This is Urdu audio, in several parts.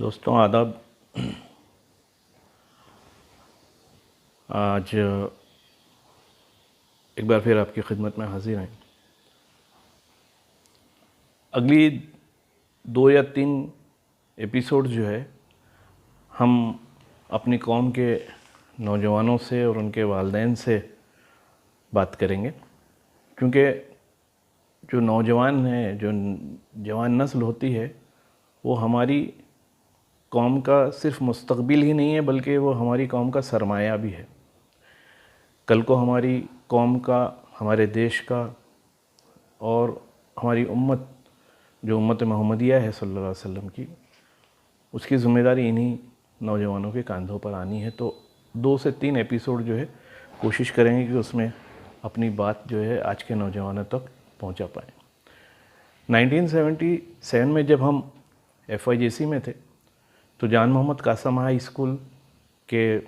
دوستوں آداب. آج ایک بار پھر آپ کی خدمت میں حاضر ہیں. اگلی 2 یا 3 ایپیسوڈ جو ہے ہم اپنی قوم کے نوجوانوں سے اور ان کے والدین سے بات کریں گے، کیونکہ جو نوجوان ہیں، جو جوان نسل ہوتی ہے، وہ ہماری قوم کا صرف مستقبل ہی نہیں ہے بلکہ وہ ہماری قوم کا سرمایہ بھی ہے. کل کو ہماری قوم کا، ہمارے دیش کا اور ہماری امت، جو امت محمدیہ ہے صلی اللہ علیہ وسلم کی، اس کی ذمہ داری انہی نوجوانوں کے کاندھوں پر آنی ہے. تو 2 سے 3 ایپیسوڈ جو ہے کوشش کریں گے کہ اس میں اپنی بات جو ہے آج کے نوجوانوں تک پہنچا پائیں. 1977 میں جب ہم FIJC میں تھے تو جان محمد قاسم ہائی اسکول کے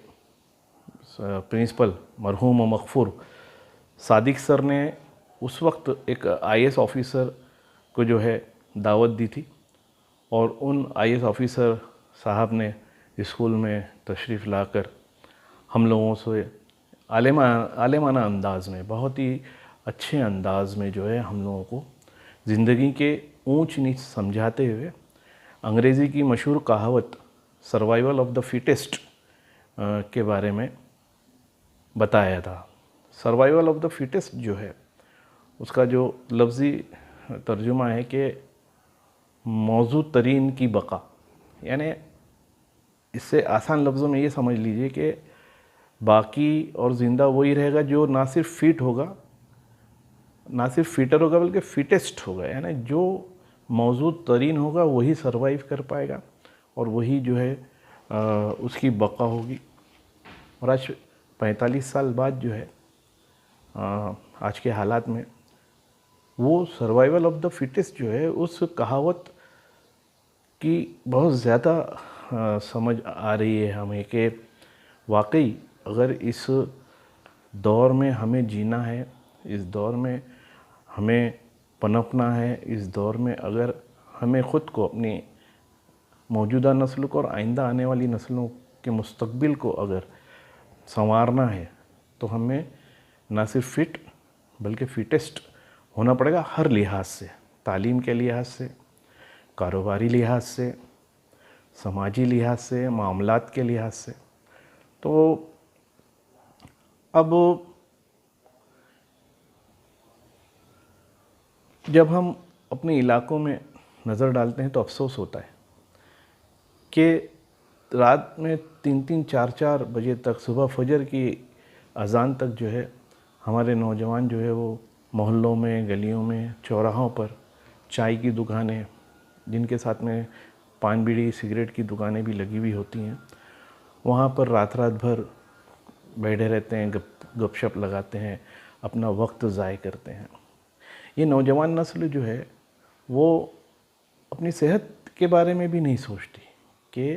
پرنسپل مرحوم و مغفور صادق سر نے اس وقت ایک IAS آفیسر کو جو ہے دعوت دی تھی، اور ان IAS آفیسر صاحب نے اسکول میں تشریف لا کر ہم لوگوں سے عالمانہ انداز میں، بہت ہی اچھے انداز میں جو ہے ہم لوگوں کو زندگی کے اونچ نیچ سمجھاتے ہوئے انگریزی کی مشہور کہاوت سروائیول آف دا فٹسٹ کے بارے میں بتایا تھا. سروائیول آف دا فٹسٹ جو ہے اس کا جو لفظی ترجمہ ہے کہ موزوں ترین کی بقا، یعنی اس سے آسان لفظوں میں یہ سمجھ لیجئے کہ باقی اور زندہ وہی رہے گا جو نہ صرف فٹ ہوگا، نہ صرف فٹر ہوگا بلکہ فٹسٹ ہوگا. یعنی جو موزوں ترین ہوگا وہی سروائیو کر پائے گا اور وہی جو ہے اس کی بقا ہوگی. اور آج 45 سال بعد جو ہے آج کے حالات میں وہ سروائیول آف دا فٹسٹ جو ہے اس کہاوت کی بہت زیادہ سمجھ آ رہی ہے ہمیں کہ واقعی اگر اس دور میں ہمیں جینا ہے، اس دور میں ہمیں پنپنا ہے، اس دور میں اگر ہمیں خود کو، اپنی موجودہ نسل کو اور آئندہ آنے والی نسلوں کے مستقبل کو اگر سنوارنا ہے تو ہمیں نہ صرف فٹ بلکہ فٹسٹ ہونا پڑے گا ہر لحاظ سے، تعلیم کے لحاظ سے، کاروباری لحاظ سے، سماجی لحاظ سے، معاملات کے لحاظ سے. تو اب جب ہم اپنے علاقوں میں نظر ڈالتے ہیں تو افسوس ہوتا ہے کہ رات میں 3 4 بجے تک، صبح فجر کی اذان تک جو ہے ہمارے نوجوان جو ہے وہ محلوں میں، گلیوں میں، چوراہوں پر چائے کی دکانیں، جن کے ساتھ میں پان بیڑی سگریٹ کی دکانیں بھی لگی ہوئی ہوتی ہیں، وہاں پر رات بھر بیٹھے رہتے ہیں، گپ شپ لگاتے ہیں، اپنا وقت ضائع کرتے ہیں. یہ نوجوان نسل جو ہے وہ اپنی صحت کے بارے میں بھی نہیں سوچتی کہ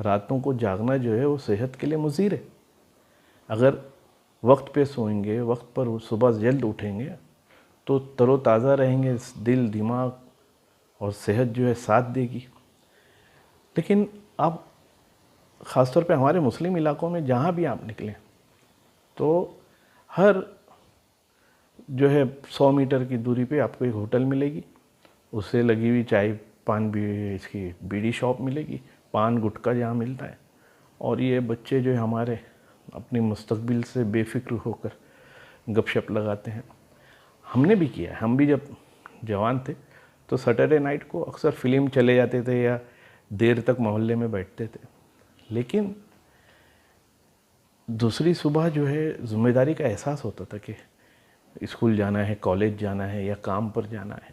راتوں کو جاگنا جو ہے وہ صحت کے لیے مضر ہے. اگر وقت پہ سوئیں گے، وقت پر صبح جلد اٹھیں گے تو تر و تازہ رہیں گے، دل، دماغ اور صحت جو ہے ساتھ دے گی. لیکن اب خاص طور پہ ہمارے مسلم علاقوں میں جہاں بھی آپ نکلیں تو ہر جو ہے 100 میٹر کی دوری پہ آپ کو ایک ہوٹل ملے گی، اس سے لگی ہوئی چائے، پان اس کی بیڑی شاپ ملے گی، پان گٹکا جہاں ملتا ہے. اور یہ بچے جو ہمارے اپنی مستقبل سے بے فکر ہو کر گپ شپ لگاتے ہیں. ہم نے بھی کیا ہے. ہم بھی جب جوان تھے تو سیٹرڈے نائٹ کو اکثر فلم چلے جاتے تھے یا دیر تک محلے میں بیٹھتے تھے. لیکن دوسری صبح جو ہے ذمہ داری کا احساس ہوتا تھا کہ اسکول جانا ہے، کالج جانا ہے یا کام پر جانا ہے.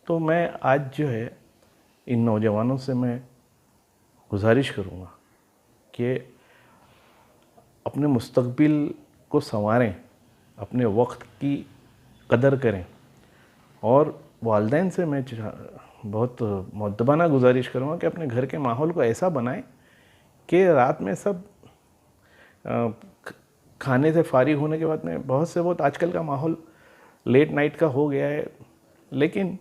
تو میں آج جو ہے ان نوجوانوں سے میں گزارش کروں گا کہ اپنے مستقبل کو سنواریں، اپنے وقت کی قدر کریں، اور والدین سے میں بہت مؤدبانہ گزارش کروں گا کہ اپنے گھر کے ماحول کو ایسا بنائیں کہ رات میں سب کھانے سے فارغ ہونے کے بعد میں، بہت آج کل کا ماحول لیٹ نائٹ کا ہو گیا ہے، لیکن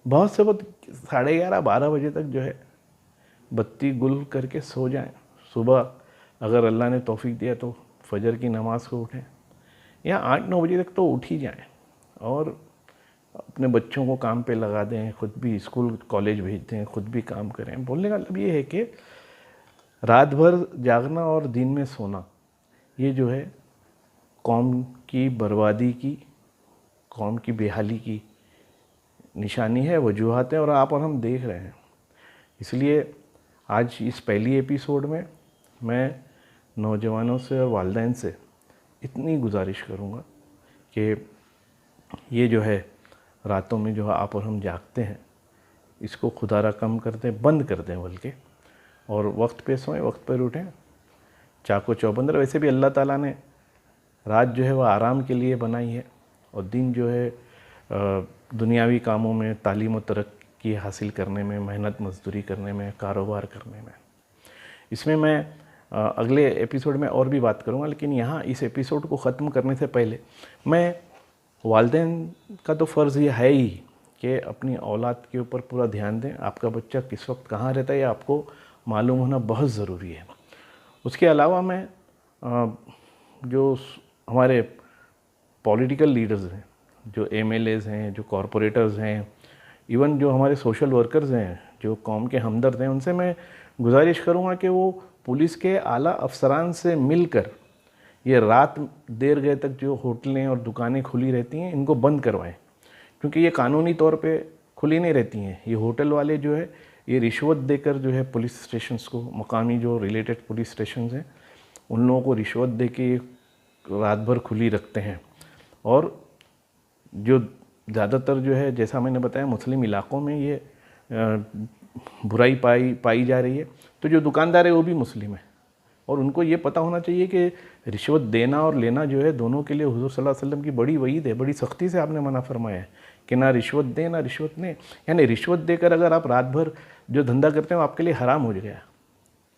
بہت 11:30 12 بجے تک جو ہے بتی گل کر کے سو جائیں. صبح اگر اللہ نے توفیق دیا تو فجر کی نماز کو اٹھیں, یا 8-9 بجے تک تو اٹھ ہی جائیں, اور اپنے بچوں کو کام پہ لگا دیں, خود بھی اسکول کالج بھیج دیں, خود بھی کام کریں. بولنے کا مطلب یہ ہے کہ رات بھر جاگنا اور دن میں سونا, یہ جو ہے قوم کی بربادی کی, قوم کی بحالی کی نشانی ہے, وجوہات ہیں, اور آپ اور ہم دیکھ رہے ہیں. اس لیے آج اس پہلی ایپیسوڈ میں میں نوجوانوں سے اور والدین سے اتنی گزارش کروں گا کہ یہ جو ہے راتوں میں جو آپ اور ہم جاگتے ہیں, اس کو خدا را کم کر دیں, بند کر دیں بلکہ, اور وقت پہ سوئیں, وقت پر اٹھیں. چاق و چوبند. ویسے بھی اللہ تعالیٰ نے رات جو ہے وہ آرام کے لیے بنائی ہے, اور دن جو ہے دنیاوی کاموں میں, تعلیم و ترقی حاصل کرنے میں, محنت مزدوری کرنے میں, کاروبار کرنے میں. اس میں اگلے ایپیسوڈ میں اور بھی بات کروں گا, لیکن یہاں اس ایپیسوڈ کو ختم کرنے سے پہلے میں والدین کا تو فرض یہ ہے ہی کہ اپنی اولاد کے اوپر پورا دھیان دیں. آپ کا بچہ کس وقت کہاں رہتا ہے یہ آپ کو معلوم ہونا بہت ضروری ہے. اس کے علاوہ میں جو ہمارے پولیٹیکل لیڈرز ہیں, جو ایم ایل ایز ہیں, جو کارپوریٹرز ہیں, ایون جو ہمارے سوشل ورکرز ہیں, جو قوم کے ہمدرد ہیں, ان سے میں گزارش کروں گا کہ وہ پولیس کے اعلیٰ افسران سے مل کر یہ رات دیر گئے تک جو ہوٹلیں اور دکانیں کھلی رہتی ہیں ان کو بند کروائیں, کیونکہ یہ قانونی طور پہ کھلی نہیں رہتی ہیں. یہ ہوٹل والے جو ہے یہ رشوت دے کر جو ہے پولیس اسٹیشنز کو, مقامی جو ریلیٹڈ پولیس اسٹیشنز ہیں ان لوگوں کو رشوت دے کے رات بھر کھلی رکھتے ہیں. اور جو زیادہ تر جو ہے, جیسا میں نے بتایا, مسلم علاقوں میں یہ برائی پائی جا رہی ہے. تو جو دکاندار ہے وہ بھی مسلم ہے, اور ان کو یہ پتہ ہونا چاہیے کہ رشوت دینا اور لینا جو ہے دونوں کے لیے حضور صلی اللہ علیہ وسلم کی بڑی وعید ہے, بڑی سختی سے آپ نے منع فرمایا ہے کہ نہ رشوت دیں نہ رشوت لیں. یعنی رشوت دے کر اگر آپ رات بھر جو دھندا کرتے ہیں وہ آپ کے لیے حرام ہو گیا.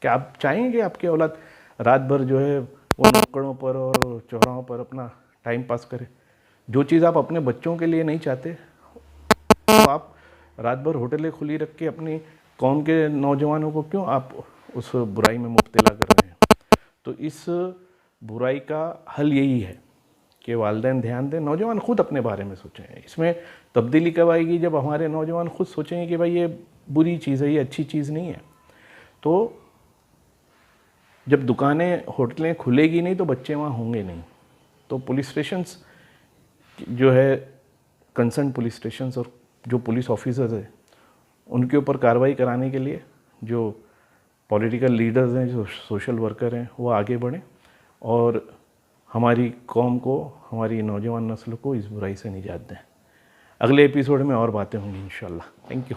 کہ آپ چاہیں گے آپ کی اولاد رات بھر جو ہے وہ نکڑوں پر اور چوراہوں پر اپنا ٹائم پاس کرے؟ جو چیز آپ اپنے بچوں کے لیے نہیں چاہتے تو آپ رات بھر ہوٹلیں کھلی رکھ کے اپنی قوم کے نوجوانوں کو کیوں آپ اس برائی میں مبتلا کر رہے ہیں؟ تو اس برائی کا حل یہی ہے کہ والدین دھیان دیں, نوجوان خود اپنے بارے میں سوچیں. اس میں تبدیلی کب آئے گی؟ جب ہمارے نوجوان خود سوچیں گے کہ بھائی یہ بری چیز ہے, یہ اچھی چیز نہیں ہے. تو جب دکانیں ہوٹلیں کھلے گی نہیں تو بچے وہاں ہوں گے نہیں. تو پولیس اسٹیشنز جو ہے, کنسرن پولیس اسٹیشنز اور جو پولیس آفیسرز ہیں ان کے اوپر کارروائی کرانے کے لیے جو پولیٹیکل لیڈرز ہیں, جو سوشل ورکر ہیں, وہ آگے بڑھیں اور ہماری قوم کو, ہماری نوجوان نسل کو اس برائی سے نجات دیں. اگلے ایپیسوڈ میں اور باتیں ہوں گی انشاءاللہ. Thank you.